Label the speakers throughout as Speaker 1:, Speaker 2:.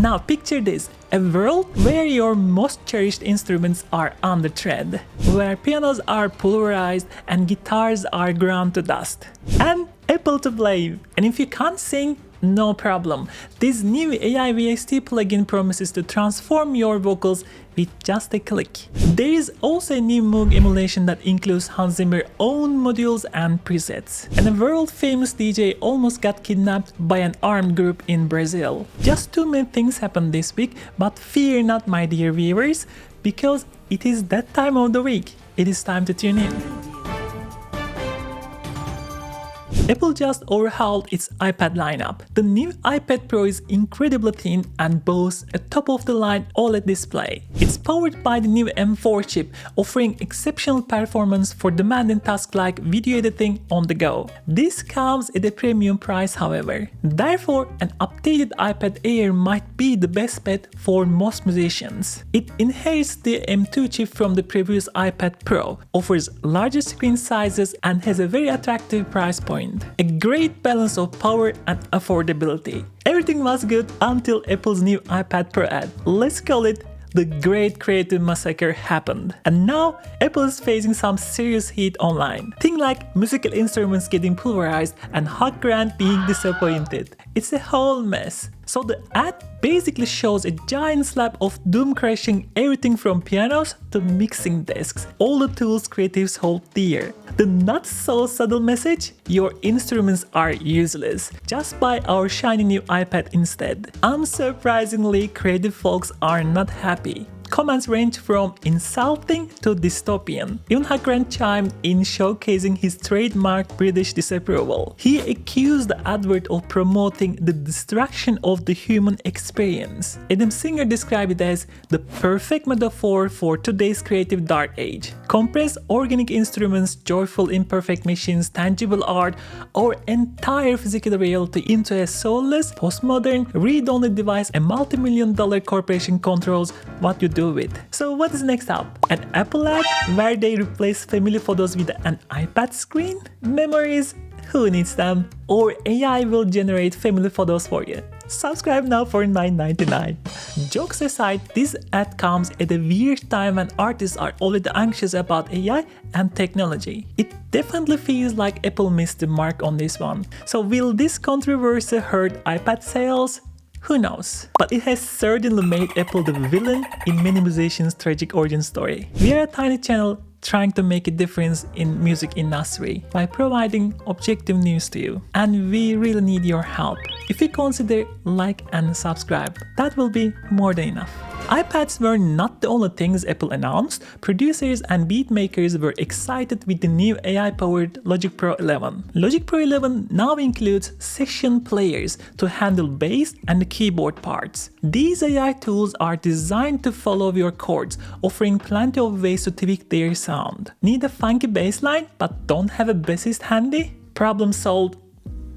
Speaker 1: Now picture this, a world where your most cherished instruments are under threat, where pianos are pulverized and guitars are ground to dust. And Apple to blame. And if you can't sing, no problem. This new AI VST plugin promises to transform your vocals with just a click. There is also a new Moog emulation that includes Hans Zimmer's own modules and presets. And a world-famous DJ almost got kidnapped by an armed group in Brazil. Just too many things happened this week, but fear not, my dear viewers, because it is that time of the week. It is time to tune in. Apple just overhauled its iPad lineup. The new iPad Pro is incredibly thin and boasts a top-of-the-line OLED display. It's powered by the new M4 chip, offering exceptional performance for demanding tasks like video editing on the go. This comes at a premium price, however. Therefore, an updated iPad Air might be the best bet for most musicians. It inherits the M2 chip from the previous iPad Pro, offers larger screen sizes, and has a very attractive price point. A great balance of power and affordability. Everything was good until Apple's new iPad Pro ad. Let's call it the Great Creative Massacre happened. And now Apple is facing some serious heat online. Things like musical instruments getting pulverized and Hugh Grant being disappointed. It's a whole mess. So the ad basically shows a giant slab of doom crashing everything from pianos to mixing desks, all the tools creatives hold dear. The not so subtle message: your instruments are useless. Just buy our shiny new iPad instead. Unsurprisingly, creative folks are not happy. Comments range from insulting to dystopian. Even Hugh Grant chimed in, showcasing his trademark British disapproval. He accused the advert of promoting the destruction of the human experience. Adam Singer described it as the perfect metaphor for today's creative dark age. Compress organic instruments, joyful imperfect machines, tangible art, or entire physical reality into a soulless, postmodern, read-only device a multi-million-dollar corporation controls what you do with. So what is next up? An Apple ad where they replace family photos with an iPad screen? Memories? Who needs them? Or AI will generate family photos for you. Subscribe now for $9.99. Jokes aside, this ad comes at a weird time when artists are already anxious about AI and technology. It definitely feels like Apple missed the mark on this one. So will this controversy hurt iPad sales? Who knows? But it has certainly made Apple the villain in many musicians' tragic origin story. We are a tiny channel trying to make a difference in music industry by providing objective news to you. And we really need your help. If you consider like and subscribe, that will be more than enough. iPads were not the only things Apple announced. Producers and beat makers were excited with the new AI-powered Logic Pro 11. Logic Pro 11 now includes session players to handle bass and the keyboard parts. These AI tools are designed to follow your chords, offering plenty of ways to tweak their sound. Need a funky bass line but don't have a bassist handy? Problem solved?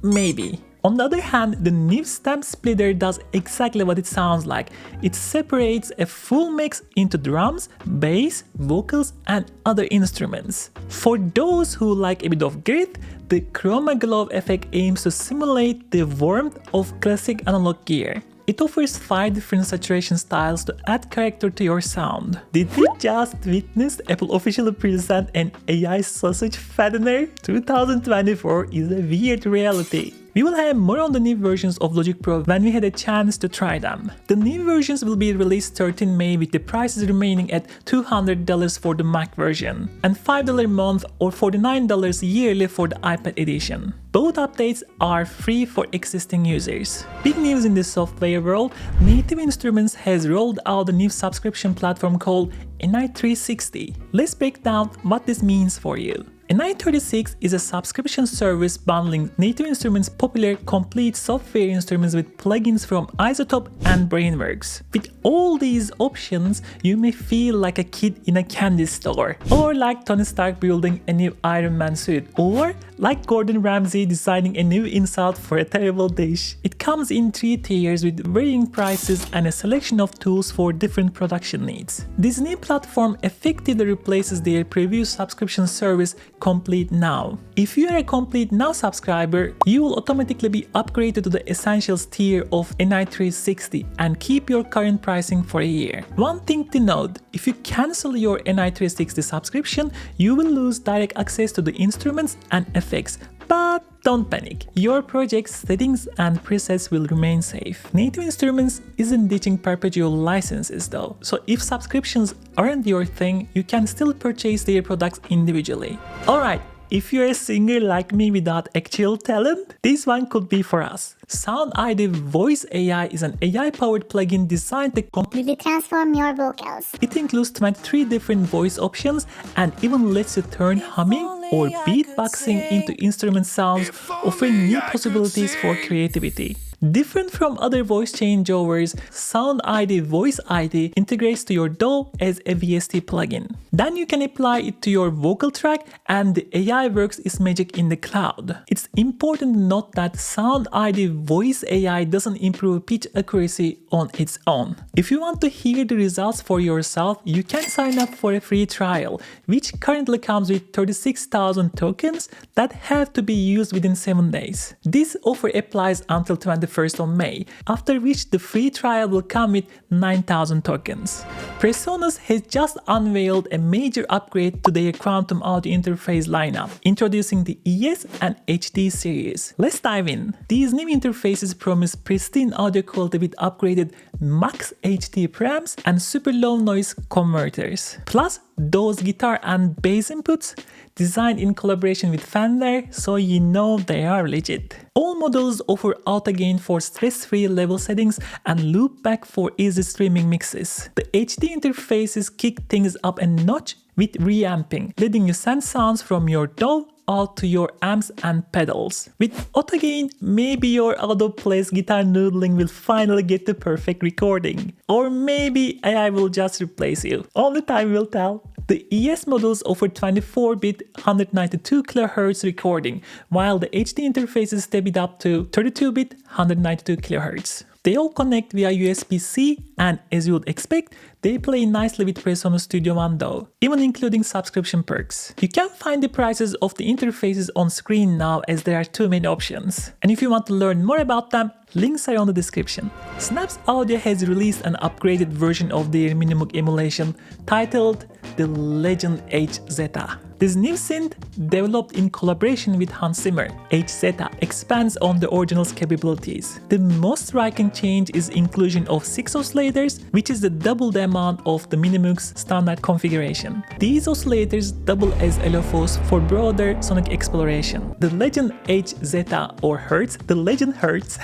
Speaker 1: Maybe. On the other hand, the new stem splitter does exactly what it sounds like. It separates a full mix into drums, bass, vocals, and other instruments. For those who like a bit of grit, the Chroma Glow effect aims to simulate the warmth of classic analog gear. It offers 5 different saturation styles to add character to your sound. Did we just witness Apple officially present an AI sausage fattener? 2024 is a weird reality. We will have more on the new versions of Logic Pro when we had a chance to try them. The new versions will be released 13 May with the prices remaining at $200 for the Mac version and $5 a month or $49 yearly for the iPad edition. Both updates are free for existing users. Big news in the software world, Native Instruments has rolled out a new subscription platform called NI360. Let's break down what this means for you. NI36 is a subscription service bundling Native Instruments' popular complete software instruments with plugins from Isotope and Brainworks. With all these options, you may feel like a kid in a candy store, or like Tony Stark building a new Iron Man suit, or like Gordon Ramsay designing a new insult for a terrible dish. It comes in 3 tiers with varying prices and a selection of tools for different production needs. This new platform effectively replaces their previous subscription service Complete Now. If you are a Complete Now subscriber, you will automatically be upgraded to the Essentials tier of NI360 and keep your current pricing for a year. One thing to note, if you cancel your NI360 subscription, you will lose direct access to the instruments and effects. But don't panic, your project's settings and presets will remain safe. Native Instruments isn't ditching perpetual licenses though, so if subscriptions aren't your thing, you can still purchase their products individually. Alright, if you're a singer like me without actual talent, this one could be for us. SoundID Voice AI is an AI-powered plugin designed to
Speaker 2: completely transform your vocals.
Speaker 1: It includes 23 different voice options and even lets you turn humming or beatboxing into instrument sounds, offering new possibilities for creativity. Different from other voice changeovers, SoundID Voice ID integrates to your DAW as a VST plugin. Then you can apply it to your vocal track and the AI works its magic in the cloud. It's important to note that SoundID Voice AI doesn't improve pitch accuracy on its own. If you want to hear the results for yourself, you can sign up for a free trial, which currently comes with 36,000 tokens that have to be used within 7 days. This offer applies until 21st of May, after which the free trial will come with 9,000 tokens. Presonus has just unveiled a major upgrade to their quantum audio interface lineup, introducing the ES and HD series. Let's dive in. These new interfaces promise pristine audio quality with upgraded Max HD preamps and super low noise converters. Plus, those guitar and bass inputs designed in collaboration with Fender, so you know they are legit. All models offer auto gain for stress-free level settings and loop back for easy streaming mixes. The HD interfaces kick things up a notch with reamping, letting you send sounds from your DAW out to your amps and pedals. With auto gain, maybe your out-of-place guitar noodling will finally get the perfect recording. Or maybe AI will just replace you. Only time will tell. The ES models offer 24-bit 192 kHz recording, while the HD interfaces step it up to 32-bit 192 kHz. They all connect via USB-C and, as you would expect, they play nicely with Presonus Studio One though, even including subscription perks. You can find the prices of the interfaces on screen now as there are two main options. And if you want to learn more about them, links are on the description. Synapse Audio has released an upgraded version of their Minimoog emulation titled the Legend HZ. This new synth, developed in collaboration with Hans Zimmer, HZ expands on the original's capabilities. The most striking change is inclusion of 6 oscillators, which is the double the amount of the Minimoog's standard configuration. These oscillators double as LFOs for broader sonic exploration. The Legend HZ or Hertz, the Legend Hertz,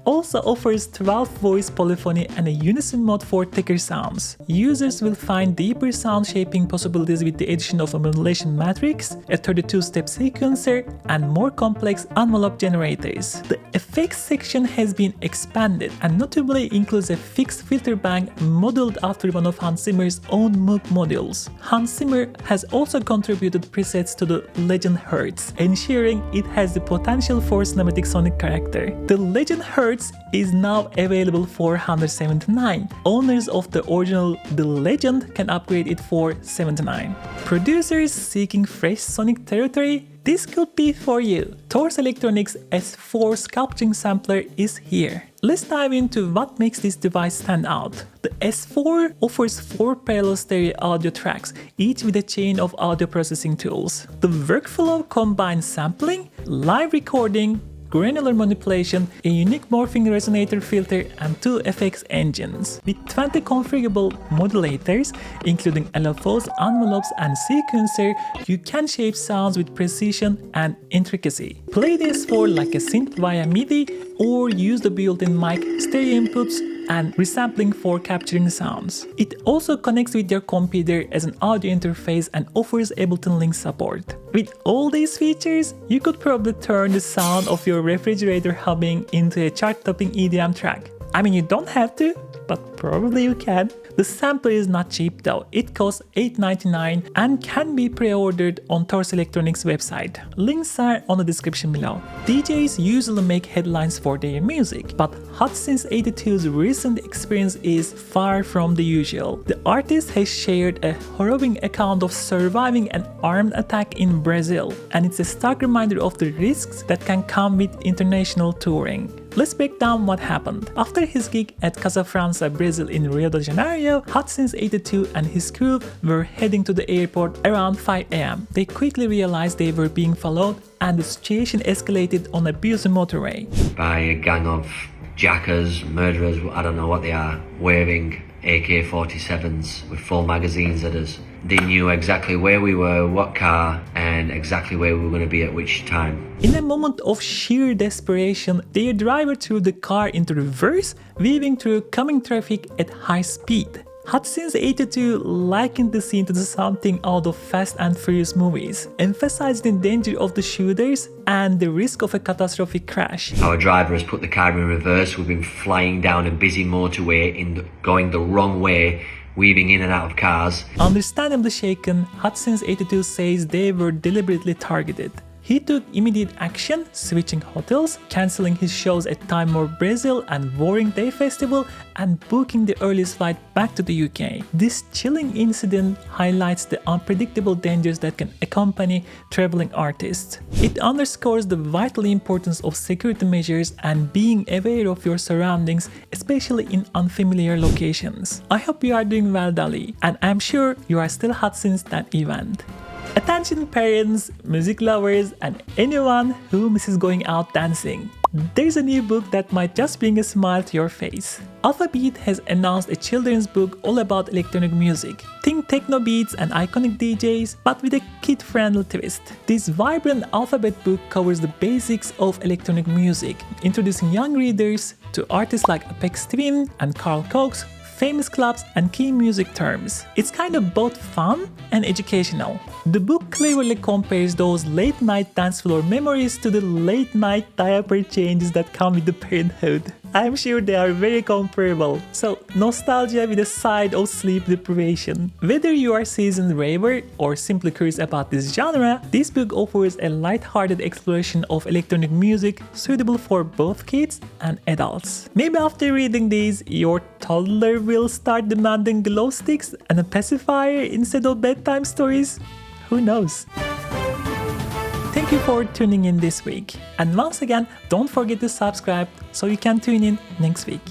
Speaker 1: also offers 12 voice polyphony and a unison mode for thicker sounds. Users will find deeper sound shaping possibilities with the addition of a modulation matrix, a 32-step sequencer, and more complex envelope generators. The effects section has been expanded and notably includes a fixed filter bank modeled after one of Hans Zimmer's own Moog modules. Hans Zimmer has also contributed presets to the Legend Hertz, ensuring it has the potential for cinematic sonic character. The Legend Hertz is now available for $179. Owners of the original The Legend can upgrade it for $79. Producers seeking fresh sonic territory, this could be for you. Torus Electronics S4 sculpting sampler is here. Let's dive into what makes this device stand out. The S4 offers 4 parallel stereo audio tracks, each with a chain of audio processing tools. The workflow combines sampling, live recording, granular manipulation, a unique morphing resonator filter, and 2 FX engines. With 20 configurable modulators, including LFOs, envelopes, and sequencer, you can shape sounds with precision and intricacy. Play the S4 like a synth via MIDI, or use the built-in mic, stereo inputs, and resampling for capturing sounds. It also connects with your computer as an audio interface and offers Ableton Link support. With all these features, you could probably turn the sound of your refrigerator humming into a chart-topping EDM track. I mean, you don't have to, but probably you can. The sampler is not cheap though. It costs $8.99 and can be pre-ordered on Torus Electronics website. Links are on the description below. DJs usually make headlines for their music, but Hot Since 82's recent experience is far from the usual. The artist has shared a harrowing account of surviving an armed attack in Brazil, and it's a stark reminder of the risks that can come with international touring. Let's break down what happened. After his gig at Casa França, Brazil in Rio de Janeiro, Hot Since 82 and his crew were heading to the airport around 5 am. They quickly realized they were being followed and the situation escalated on a busy motorway.
Speaker 3: By a gang of jackers, murderers, I don't know what they are, wearing AK-47s with full magazines at us. They knew exactly where we were, what car, and exactly where we were going to be at which time.
Speaker 1: In a moment of sheer desperation, their driver threw the car into reverse, weaving through coming traffic at high speed. Hot Since 82 likened the scene to something out of Fast and Furious movies, emphasizing the danger of the shooters and the risk of a catastrophic crash.
Speaker 3: Our driver has put the car in reverse. We've been flying down a busy motorway, going the wrong way, weaving in and out of cars.
Speaker 1: Understandably shaken, Hot Since 82 says they were deliberately targeted. He took immediate action, switching hotels, cancelling his shows at Time War Brazil and Warring Day Festival, and booking the earliest flight back to the UK. This chilling incident highlights the unpredictable dangers that can accompany traveling artists. It underscores the vital importance of security measures and being aware of your surroundings, especially in unfamiliar locations. I hope you are doing well, Dali, and I'm sure you are still hot since that event. Attention parents, music lovers, and anyone who misses going out dancing. There's a new book that might just bring a smile to your face. Alphabet has announced a children's book all about electronic music. Think techno beats and iconic DJs, but with a kid-friendly twist. This vibrant Alphabet book covers the basics of electronic music, introducing young readers to artists like Apex Twin and Carl Cox, famous clubs and key music terms. It's kind of both fun and educational. The book cleverly compares those late-night dance floor memories to the late-night diaper changes that come with the parenthood. I'm sure they are very comparable. So, nostalgia with a side of sleep deprivation. Whether you are a seasoned raver or simply curious about this genre, this book offers a light-hearted exploration of electronic music suitable for both kids and adults. Maybe after reading these, your toddler will start demanding glow sticks and a pacifier instead of bedtime stories. Who knows? Thank you for tuning in this week. And once again, don't forget to subscribe so you can tune in next week.